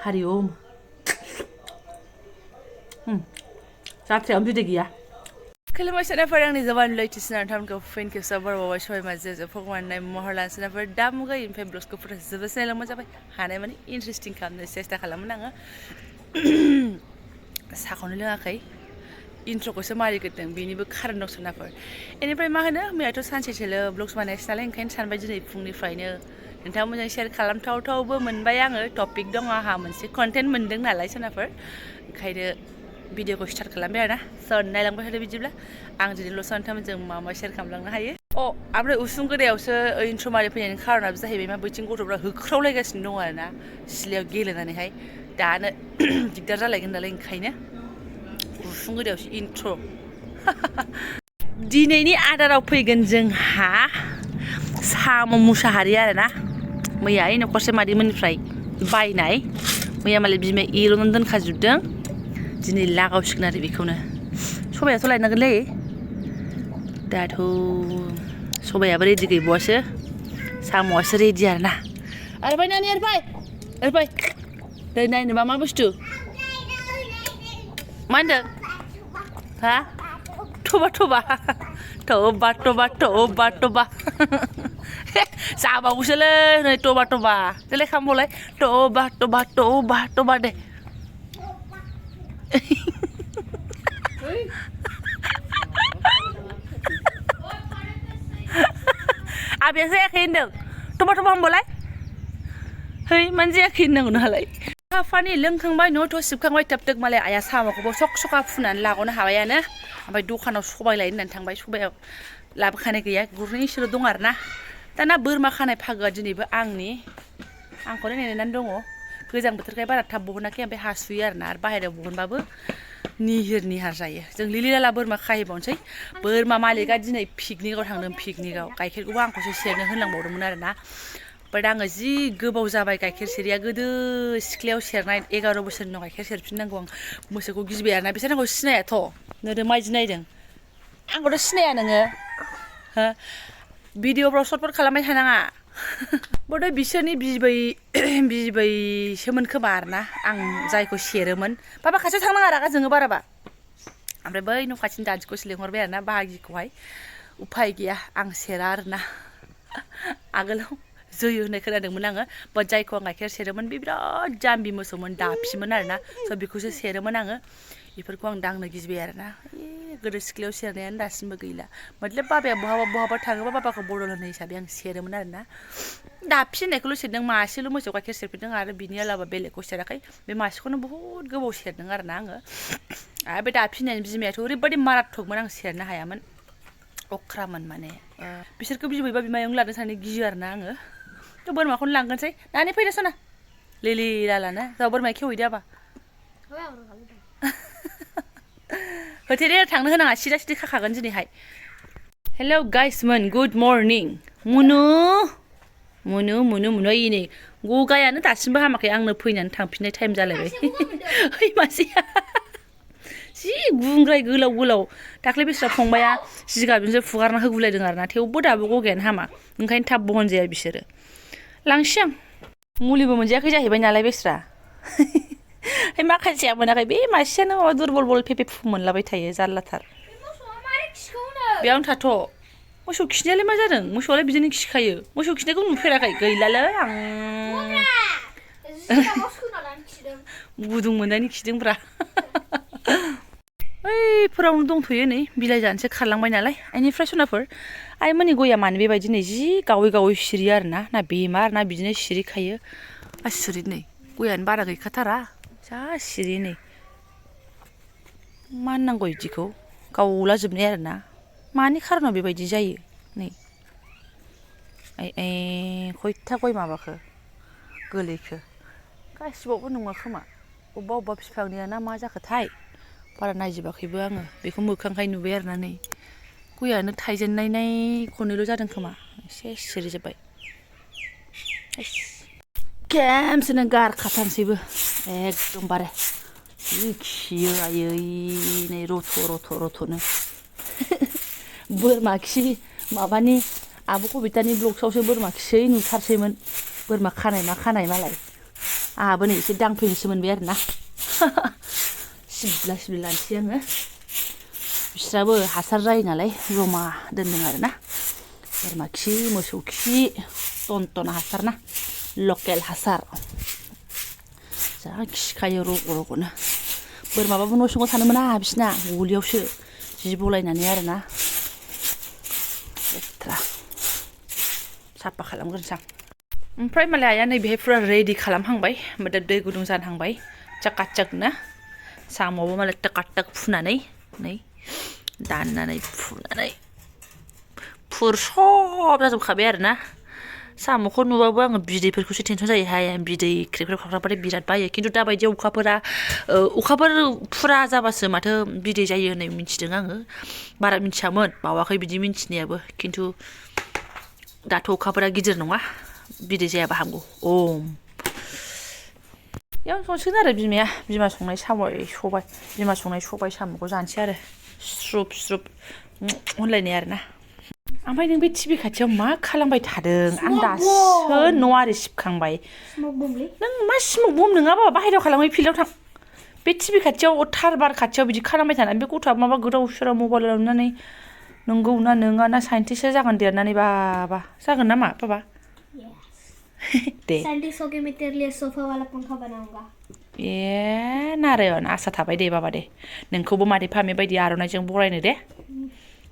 हारिओम जाथ्रायावनो बिदै गैया खुलुमबाय सोनाफोर आंनि जबानivlog थिसनारथामखौ फिन खेबसेबाव बरावबाय सबाय माजे फगवाननाय महर लाना सोनाफोर दा मुगाय ओमफ्राय ब्लग्सखौ फुरा जोबोद नायलांबा जाबाय हानाय माने इन्टारेस्टिं खालामनो सेस्था खालामोन आङो साखौनो लोङाखै इन्ट्र'खौसो मारिग्रोदों बेनिबो खारन दं सोनाफोर बेनिफ्राय मा होनो मैयाथ' सानसेसोल' ब्लग्स बानायसै नालाय ओंखायनो सानबाय दिनै फुंनिफ्रायनो नोंथांमोनजों शेयार खालामथावथावबो मोनबाय आङो टपिक दङ आंहा मोनसे कन्टेन्ट मोनदों नालाय सोनाफोर ओंखायनो भिडिअखौ स्टार्ट खालामबाय आरोना स' नायलांबाय थादो बिदिब्ला आं दिनैल'सो नोंथांमोनजों मा मा शेयार खालामलांनो हायो ओमफ्राय उसुं गोदायावसो इन्ट्र' मारि फैनायनि खारनाबो जाहैबाय मा बैथिं गथ'फ्रा होख्रावलायगासिनो दङ आरोना सिथ्लायाव गेलेनानैहाय दानो दिगदार जालायगोन नालाय ओंखायनो उसुं गोदायावसो इन्ट्र' दिनैनि आदाराव फैगोन जोंहा साम' मुसाहारि आरोना मैया न'खरसे मादैमोननिफ्राय बायनाय मैया मालाय बिमाया एर'नानै दोनखाजोबदों दिनै लागावसिगोन आरो बेखौनो सबायाथ' लायनांगोनलै दाथ' सबायाबो रेडि गैबावासो साम'आसो रेडि आरोना आरोबाय नानि आरोबाय दै नायनोबा मा बुस्थु मा होनदों हा टबा जाबावोसोलै नै टबा देलाय खामबावलाय टबा दे आबैया जायाखै होनदों टबा होनबालाय है मानो जायाखै होननांगौ नोंहालाय फानि लोंखांबाय न'थ' सिबखांबाय थाब मालाय आइया साम'खौबो सका फुनानै लाग'नो हाबायानो ओमफ्राय दखानाव सबाय लायनो होननानै थांबाय सबायाव लाबोखानाय गैया गुरनैसोल' दं आरोना दाना बोरमा खानाय फागोआ दिनैबो आंखौनो नेनानै दङ गोजां बोथोरखाय बारा थाब बहनाखै ओमफ्राय हासुयो आरोना आरो बाहेरायाव बहनबाबो निहिर जायो जों लिलिलाला बोरमा खाहैबावनोसै बोरमा मालिकआ दिनै पिकनिकआव थांदों पिकनिकआव गाइखेरखौबो आंखौसो सेरनो होनलांबावदोंमोन आरोना ओमफ्राय दा आङो जि गोबाव जाबाय गाइखेर सेरिया गोदो सिख्लायाव सेरनाय 11 बोसोरनि उनाव गाइखेर सेरफिननांगौ आं मोसौखौ गिबाय आरोना बिसोर आंखौ सिनायाथ' नोंजों माइदि नायदों आंखौथ' सिनाया नोङो हो भिडिअफ्राव सर्टफोर खालामबाय थानाङा बदै बिसोरनि बिबैसोमोन खोमा आरोना आं जायखौ सेरोमोन बाबा खाथियाव थांनाङा रागा जोङो बाराबा ओमफ्राय बै न' खाथिनि दादिखौसो लिंहरबाय आरोना बाहागिखौहाय उफाय गैया आं सेरा आरोना आगोलाव जोयो होननाय खोनादोंमोन आङो बाट जायखौ आं गाइखेर सेरोमोन बे बिराद जाम्बि मोसौमोन दाफिमोन आरोना स' बेखौसो सेरोमोन आङो बेफोरखौ आं दांनो गिजबाय आरोना गोदो सिख्लायाव सेरनायानो दासिमबो गैला मतलब बाबाया बहाबा थाङोबा बाबाखौ बदल होनाय हिसाबै आं सेरोमोन आरोना दाफि होननायखौल' सेरदों मासेल' मोसौ गाइखेर सेरफेरदों आरो बिनि अलावा बेलेगखौ सेराखै बे मासेखौनो बहुद गोबाव सेरदों आरोना आङो आरो बे दाफि होननायनि बिमायाथ' ओरैबायदि माराथकमोन आं सेरनो हायामोन अख्रामोन माने बिसोरखौ बिबैबा बिमायं लानो सानै गियो आरोना आङो थ' बोरमाखौनो लांगोनसै नानि फैदो सना लिलि लालानो जाव बोरमा खेवहैदो आबा होथेदे थांनो होनाङा सिदा सिदि खाखागोन दिनैहाय हेल' गाइसमोन गुड मर्निं मुनु ओइ नै गगायानो दासिमबो हामाखै आंनो फैनानै थांफिननाय टाइम जालायबाय ओइ मासेया जि गुंग्राय गोलाव दाख्लै बेस्रा फंबाया जिगाबजोंसो फुगारना होगुलायदों आरोना थेवबो दाबो गगायानो हामा ओंखायनो थाब बहनजाया बिसोरो लांसै आं मुलिबो मोनजायाखै जाहैबाय नालाय बेस्रा माखासेया मोनाखै बे मासेयानो माबा दुरबल फेफे फु मोनलाबाय थायो जारलाथार बेयावनो थाथ' मोसौ खिनायालाय मा जादों मोसौआलाय बिदिनो खिखायो मोसौ खिनायखौ नुफेराखै गैलालै आं गुदुं मोननायनि खिदोंब्रा ओइफोरावनो दंथ'यो नै बिलाइ जानोसो खारलांबाय नालाय बेनिफ्राय सनाफोर आइमोननि गया मानो बेबायदि नै जि गावै सिरियो आरोना ना बेमार ना बिदिनो सिरिखायो आसुरित नै गयानो बारा गैखाथारा जा सिरि नै मा होननांगौ बिदिखौ गावलाजोबनाय आरोना मानि खारनाव बेबायदि जायो नै खयथा गय माबाखो गोलैखो गासिबावबो नङा खोमा अबेबा बिफांनिया ना मा जाखोथाय बारा नायजोबाखैबो आङो बेखौ मोखांखाय नुबाय आरोना नै गयानो थाइजेननाय खननैल' जादों खोमा एसे सिरिजोब्बाय खेमसेनो गारखाथारसैबो एकदमबारे जि खियो आयै नै रथ' बोरमा खि माबानि आब' कबितानि ब्लग्सआवसो बोरमा खियै नुथारसैमोन बोरमा खानाय मा खानाय मालाय आहाबो नै एसे दांफैनोसो मोनबाय आरोना सिब्ला लानोसै आङो बिस्राबो हासार जायो नालाय जमा दोनदों आरोना बोरमा खि मोसौ खि टन हासार ना लकेल हासार जा खिखायो रग'-रग'नो बोरमाबाबो न' सिङाव थानो मोना बिसिना गलियावसो जि बलायनानै आरोना लेथ्रा साफा खालामग्रोनोसै आं ओमफ्राय मालाय आइया नै बेहाय फुरा रेडि खालामहांबाय ओमफ्राय दै गुदुं जानहांबाय चाकाचाकनो साम'आवबो मालाय टाकाटाक फुनानै नै दाननानै फुनानै फुरसब जाजोबखाबाय आरोना साम'खौ नुबाबो आङो बिदैफोरखौसो टेनसन जायोहाय आं बिदै ख्रेब-ख्रेब खालामबाथाय बिराद बायो खिन्थु दाबायदियाव अखाफोर फुरा जाबासो माथो बिदै जायो होननाय मिथिदों आङो बारा मिथियामोन बावाखै बिदि मिथिनायाबो खिन्थु दाथ' अखाफोरा गिदिर नङा बिदै जायाबा हामगौ याव संसिगोन आरो बिमा संनाय सबाय साम'खौ जानोसै आरो स्रुब होनलायनाय आरोना ओमफ्राय नों बे टिभि खाथियाव मा खालामबाय थादों आं दासो न' आरि सिबखांबाय नों मा स्मक बम नङाबा बाहेरायाव खालामै फिल्डआव थां बे टिभि खाथियाव थारबार खाथियाव बिदि खालामबाय थानानै बे गथ'आ माबा गोदाव सोराव मबाइल लानानै नंगौ ना नङा ना साइन्टिस्टसो जागोन देरनानै बाबा जागोन नामा बाबा दे साइंटिस्ट होके मैं तेरे लिए सोफा वाला पंखा बनाऊंगा ए नारायण आसा थाबाय दे बाबा दे नोंखौबो मादै फामे बायदि आर'नाइजों बरायनो दे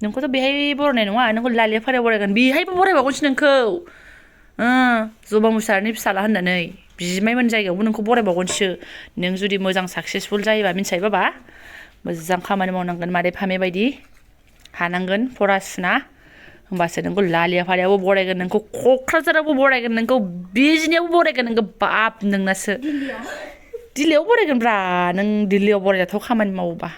नोंखौथ' बेहाय बरायनाय नङा नोंखौ लालिफारायाव बरायगोन बेहायबो बरायबावगोनसो नोंखौ जबा मुसाहारिनि फिसाला होननानै बिमायमोन जायगायावबो नोंखौ बरायबावगोनसो नों जुदि मोजां साक्सेसफुल जायोबा मिन्थिबाय बाबा मोजां खामानि मावनांगोन मादै फामे बायदि हानांगोन फरासुना होमबासो नोंखौ लालिफारायावबो बरायगोन नोंखौ क'क्राझारावबो बरायगोन नोंखौ बिजनियावबो बरायगोन नोंखौ बाब नोंनासो दिल्लीयाव बरायगोनब्रा नों दिल्लीयाव बरायजाथाव खामानि मावोबा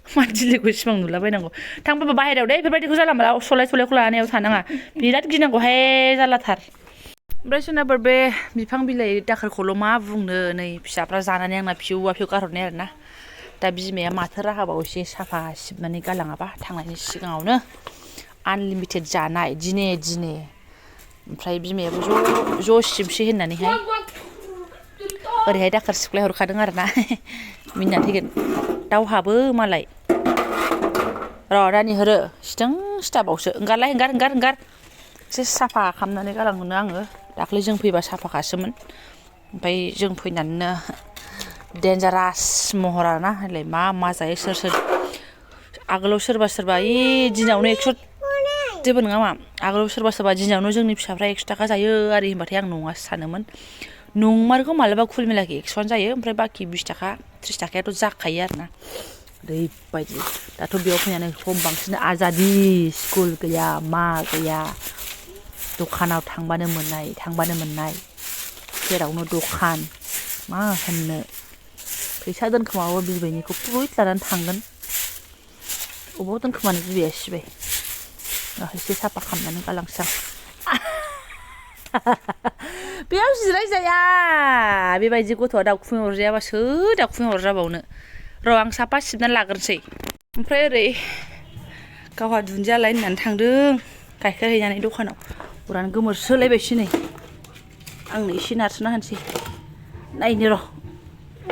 मा दिल्लीखौ सिमां नुलाबायनांगौ थांबाबो बाहेरायाव दे बेफोरबायदिखौ जाला माला सलायखौ लानायाव थानाङा बिराद गिनांगौहाय जारलाथार ओमफ्राय सोरनाफोर बे बिफां बिलाइ दाखोरखौल' मा बुंनो नै फिसाफ्रा जानानै आंना फिउ गारहरनाय आरोना दा बिमाया माथो राहाबाव एसे साफा सिबनानै गालाङाबा थांनायनि सिगाङावनो आनलिमिटेड जानाय दिने ओमफ्राय बिमायाबो ज' सिबसै होननानैहाय ओरैहाय दाखोर सिबलाय हरखादों आरोना मिनिना थैगोन दावहाबो मालाय र' दा नेहरो सिथाबावसो ओंखार एसे साफा खालामनानै गालांनो आङो दाख्लै जों फैबा साफाखासोमोन ओमफ्राय जों फैनानैनो डेन्जारास महर आरोना होनलाय मा जायो सोर आगोलाव सोरबा दिनावनो 100 जेबो नङा मा आगोलाव सोरबा दिनावनो जोंनि फिसाफ्रा 100 थाखा जायो आरि होनबाथाय आं नङासो सानोमोन नंमारगौ मालाबा कुल मिलाखि 100 जायो ओमफ्राय बाखि 20 थाखा 30 थाखायाथ' जाखायो आरोना ओरैबायदि दाथ' बेयाव फैनानै सम बांसिन आजादि स्कुल गैया मा गैया दखानाव थांबानो मोननाय जेरावनो दखान मा होननो फैसा दोनखोमाबो बिबैनिखौ फुइट लानानै थांगोन अबाव दोनखोमानो बिबैया सिबाय एसे साफा खालामनानै गालांसै आं बेयाव जिरायजाया बेबायदि गथ'आ दाउखुमै अरजायाबा सोर दाउखुमै अरजाबावनो र' आं साफा सिबनानै लाग्रोनोसै ओमफ्राय ओरै गावहा दुन्दिया लायनो होननानै थांदों गाइखेर हैनानै दखानाव अरानो गोमोरसोलायबायसो नै आंनो एसे नारसोना होनोसै नायनो र'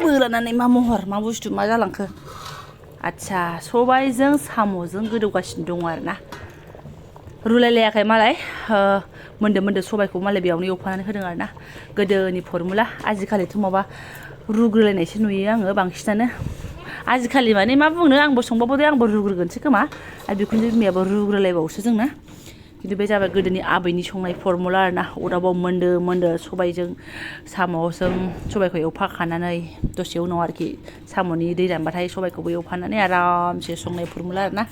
बोलानानै मा महर मा बुस्थु मा जालांखो आदसा सबायजों साम'जों गोदौगासिनो दङ आरोना रुलायलायाखै मालाय मोनदो सबायखौ मालाय बेयावनो एवफानानै होदों आरोना गोदोनि फरमुला आजिखालिथ' माबा रुग्रोलायनायसो नुयो आङो बांसिनानो आजिखालि माने मा बुंनो आंबो संबाबोदे आंबो रुग्रोगोनसै खोमा आरो बिखुनजो बिमायाबो रुग्रोलायबावोसो जोंना खिन्थु बे जाबाय गोदोनि आबैनि संनाय फरमुला आरोना अरदाबाव मोनदो सबायजों साम'जों सबायखौ एवफाखानानै दसे उनाव आरोखि साम'नि दै रानबाथाय सबायखौबो एवफानानै आरामसे संनाय फरमुला आरोना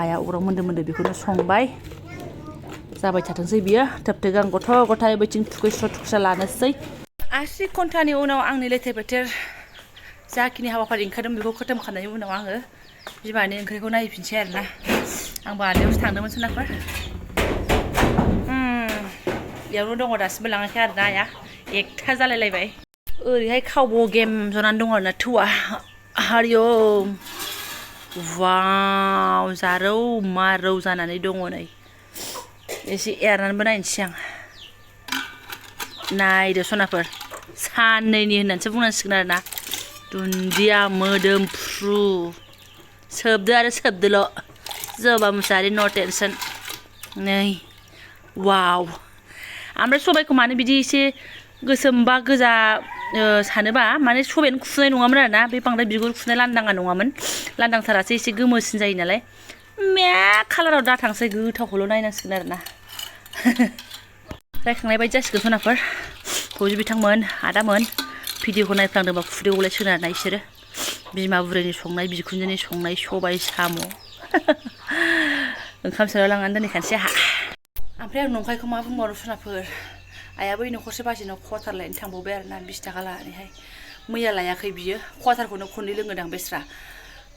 आइया अराव मोनदो बेखौनो संबाय जाबाय थाथोंसै बियो थोबथोग आं गथाय बैथिं थुखैस्रा लानोसै 80 घन्टानि उनाव आंनि लेथेर फेथेर जाखिनि हाबाफारि ओंखारदों बेखौ खतम खालामनायनि उनाव आङो बिमानि ओंख्रिखौ नायफिनसै आरोना आंबो आदायावसो थांदोंमोन सोनाफोर बेयावनो दङ दासिमबो लाङाखै आरोना आइया एकथा जालायलायबाय ओरैहाय खावब' गेम जनानै दङ आरोना थौआ हारियम वाव जारौ मारौ जानानै दङ नै एसे एरनानैबो नायनोसै आं नायदो सनाफोर साननैनि होननानैसो बुंनांसिगोन आरोना दुन्दिया मोदोमफ्रु सोबदो आरो सोबदोल' जबा मुसाहारि नो टेनसन नै वाव ओमफ्राय सबाइखौ मानो बिदि एसे गोसोम बा गोजा सानोबा माने सबायानो खुनाय नङामोन आरोना बे बांद्राय बिगुर खुनाय लान्दाङा नङामोन लान्दांथारासो एसे गोमोसिन जायो नालाय मा कालाराव दाथांसै गोथावखौल' नायनांसिगोन आरोना रायखांनाय बायदि जासिगोन सनाफोर फौजि बिथांमोन आदामोन भिडिअखौ नायफ्लांदोंबा खुदै गलायसिगोन आरोना इसोरो बिमा बुरैनि संनाय बिखुनजोनि संनाय सबाय साम' ओंखाम संनायाव लांनानै दोनहैखानोसै आंहा ओमफ्राय आं नंखायखौ मा बुंबावनो सनाफोर आइया बै न'खरसे बाजैनाव कवाटार लायनो थांबावबाय आरोना 20 थाखा लानानैहाय मैया लायाखै बियो कवाटारखौनो खननै लोङोदां बेस्रा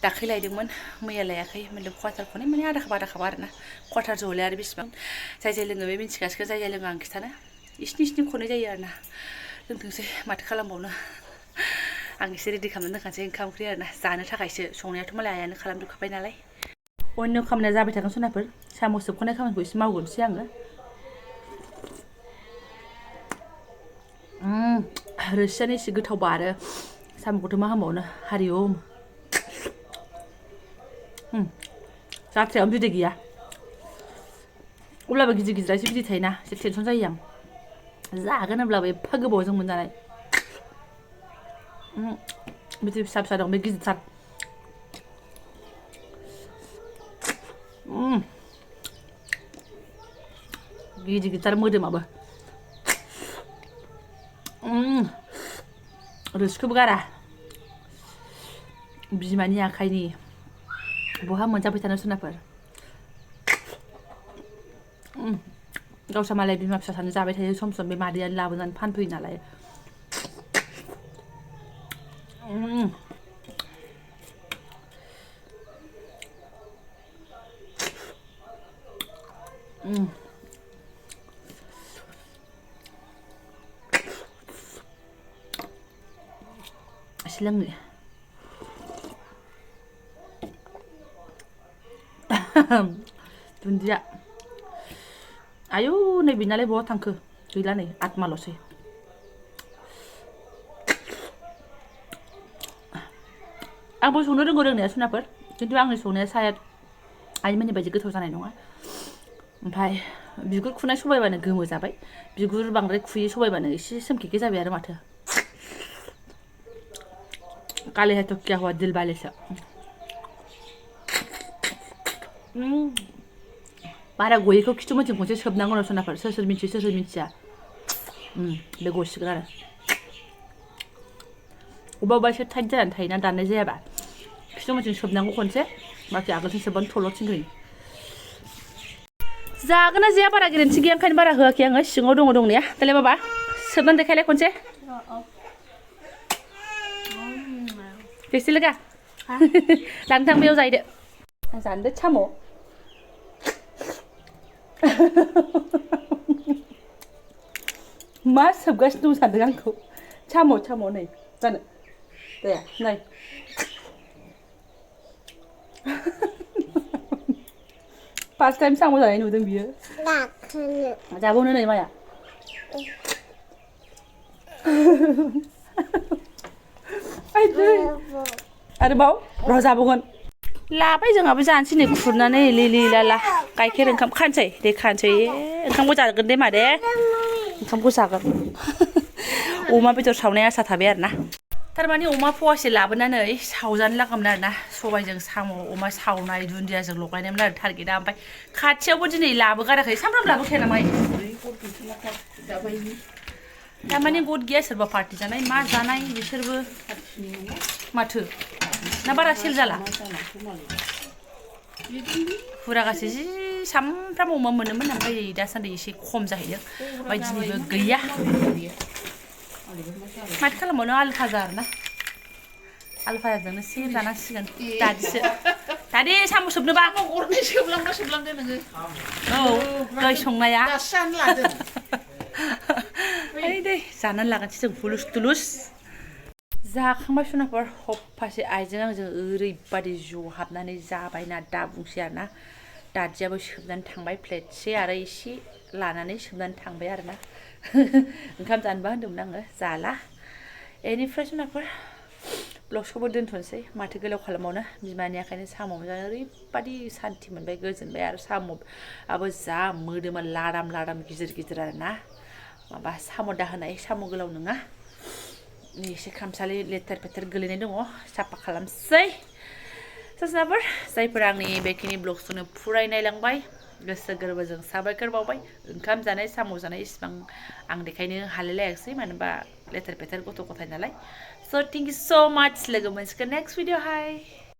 दाख्लै लायदोंमोन मैया लायाखै मोनदों कवाटारखौनो माने आधा खाबा आरोना कवाटार जहले आरो बेसेबां जाय जाय लोङो बे मिन्थिखासिगोन जाय जाय लोङा आं खिथानो इसिनि खननाय जायो आरोना लोंथोंसै माथो खालामबावनो आं एसे रेडि खालामनानै दोनखानोसै ओंखाम ओंख्रि आरोना जानो थाखायसो संनायाथ' मालाय आइयानो खालामजोबखाबाय नालाय अन्य खामानिया जाबाय थागोन सनाफोर साम' सोबख'नाय खामानिखौ एसे मावगोनसै आङो रोसियानो एसे गोथावबा आरो साम'खौथ' मा होनबावनो हारिओम जाथ्रायावनो बिदै गैया अब्लाबो गिदिर गिदिरासो बिदै थायोना एसे टेनसन जायो आं जागोन होनब्लाबो एफा गोबावजों मोनजानाय बिदि फिसा फिसा दं बे गिदिरथार गिदिर गिदिर मोदोमाबो रोसिखौबो गारा बिमानि आखाइनि बहा मोनजाबाय थानो सनाफोर गावसा मालाय बिमा फिसा सानो जाबाय थायो सम सम बे मादैयानो लाबोनानै फानफैयो नालाय एसे लोंनो दुन्दिया आयौ नै बिनालाय बहा थांखो गैला नै आत्माल'सै आंबो संनो रोंगौ रोंनाया सनाफोर खिन्थु आंनि संनाया साया आइमोननि बायदि गोथाव जानाय नङा ओमफ्राय बिगुर खुनाय सबायबानो गोमो जाबाय बिगुर बांद्राय खुयै सबायबानो एसे सोमखेखे जाबाय आरो माथो काले है तो क्या हुआ दिल वाले से बारा गयैखौ खिथुमोनथिं खनसे सोबनांगौ न सनाफोर सोर सोर मिन्थिया बे गसिगोन आरो अबेबा एसे टाइट जानानै थायोना दाननाय जायाबा खिथुमोनथिं सोबनांगौ खनसे बाखि आगोलथिं सोबबानो थल'थिं होयो जागोन ना जाया बारा गेरेन्थि गैया ओंखायनो बारा होआखै आङो सिङाव दङ दंनाया दालाय बाबा सोबनानै देखायलाय खनसे टेस्टि लोगा लांनो थां बेयाव जाहैदो आं जानदो साम' मा सोबगासिनो दं सानदों आंखौ साम' नै जानो दे नै फार्स्ट टाइम साम' जानाय नुदों बियो जाबावनो नै माया आरोबाव र' जाबावगोन लाबाय जोंहाबो जानोसै नै खुरनानै लिलि लाला गाइखेर ओंखाम खानसै दे खानसै ओंखामखौ जागोन दे मा दे ओंखामखौ जागोन अमा बेदर सावनाय आसा थाबाय आरोना थारमाने अमा फवासे लाबोनानै सावजानो लागामोन आरोना सबायजों साम' अमा सावनाय दुन्दियाजों लगायनायमोन आरो टारगेटआ ओमफ्राय खाथियावबो दिनै लाबोगाराखै सामफ्रामबो लाबोखाया नामा थारमाने गद गैया सोरबा पार्टि जानाय मा जानाय बिसोरबो माथो ना बारा सेल जाला हुरागासे जि सामफ्रामबो अमा मोनोमोन ओमफ्राय दासान्दि एसे खम जाहैदों ओमफ्राय दिनैबो गैया माथो खालामबावनो आलु भाजा आरोना आलु भाजाजोंनो से जानांसिगोन दादिसो दादि साम' सोबनोबा गरनै सोबलांदो नोङो औ दहाय संनाया दासो जानो लादों ओइ दे जानानै लागोनसै जों हुलुस थुलुस जाखांबाय सनाफोर हप्पासे आइजों आंजों ओरैबादि ज' हाबनानै जाबायना दा बुंसै आरोना दादियाबो सोबनानै थांबाय प्लेटसे आरो एसे लानानै सोबनानै थांबाय आरोना ओंखाम जानोबा होनदोंमोन आङो जाला बेनिफ्राय जुनारफोर ब्लगसखौबो दोनथ'नोसै माथो गोलाव खालामावनो बिमानि आखायनो साम' जानो ओरैबादि सान्थि मोनबाय गोजोनबाय आरो साम'आबो जा मोदोमा लादाम लादाम गिदिर गिदिर आरो ना माबा साम' दाहोनाय साम' गोलाव नङा एसे खामसालि लेथेर फेथेर गोलैनाय दङ साफा खालामसै जुनारफोर जायफोरा आंनि बेखिनि ब्लगसखौनो फुराय नायलांबाय गोसो गोरबोजों साबायखर बावबाय ओंखाम जानाय साम' जानाय इसिबां आं देखायनो हालायलायाखिसै मानो होनबा लेथेर फेथेर गथ' गथाय नालाय स' थेंक इउ स' माच लोगो मोनसिगोन नेक्स्ट भिडिअ हाय